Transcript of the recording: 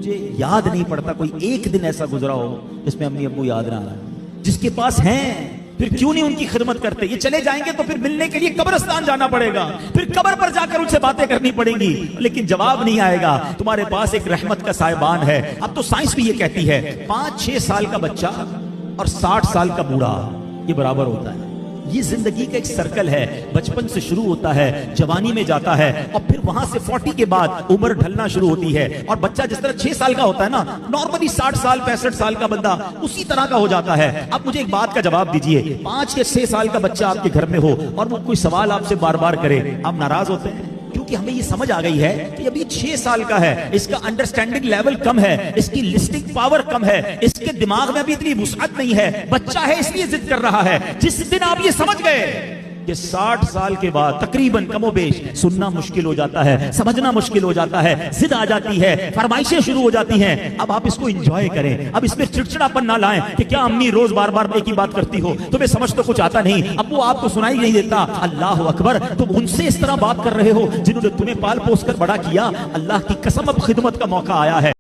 मुझे याद नहीं पड़ता कोई एक दिन ऐसा गुजरा हो जिसमें अम्मी अब्बू याद ना आए। जिसके पास हैं फिर क्यों नहीं उनकी खिदमत करते। ये चले जाएंगे तो फिर मिलने के लिए कब्रिस्तान जाना पड़ेगा, फिर कब्र पर जाकर उनसे बातें करनी पड़ेंगी, लेकिन जवाब नहीं आएगा। तुम्हारे पास एक रहमत का साहिबान है। अब तो साइंस भी ये कहती है 5-6 साल का बच्चा और 60 साल का बूढ़ा ये बराबर होता है। ये जिंदगी का एक सर्कल है, बचपन से शुरू होता है, जवानी में जाता है और फिर वहां से 40 के बाद उम्र ढलना शुरू होती है। और बच्चा जिस तरह 6 साल का होता है ना, नॉर्मली 60 साल 65 साल का बंदा उसी तरह का हो जाता है। अब मुझे एक बात का जवाब दीजिए, 5 या 6 साल का बच्चा आपके घर में हो और वो कोई सवाल आपसे बार बार करे, आप नाराज होते हैं? क्योंकि हमें ये समझ आ गई है कि अभी 6 साल का है, इसका अंडरस्टैंडिंग लेवल कम है, इसकी लिस्टिंग पावर कम है, इसके दिमाग में अभी इतनी वुसअत नहीं है, बच्चा है इसलिए जिद कर रहा है। जिस दिन आप ये समझ गए कि 60 साल के बाद तकरीबन कमोबेश सुनना मुश्किल हो जाता है, समझना मुश्किल हो जाता है, जिद आ जाती है, फरमाइशें शुरू हो जाती हैं, अब आप इसको एंजॉय करें। अब इसमें चिड़चिड़ापन ना लाएं कि क्या अम्मी रोज बार बार एक ही बात करती हो, तुम्हें समझ तो कुछ आता नहीं, अब वो आपको सुनाई नहीं देता। अल्लाह अकबर, तुम उनसे इस तरह बात कर रहे हो जिन्होंने तुम्हें पाल पोस कर बड़ा किया। अल्लाह की कसम अब खिदमत का मौका आया है।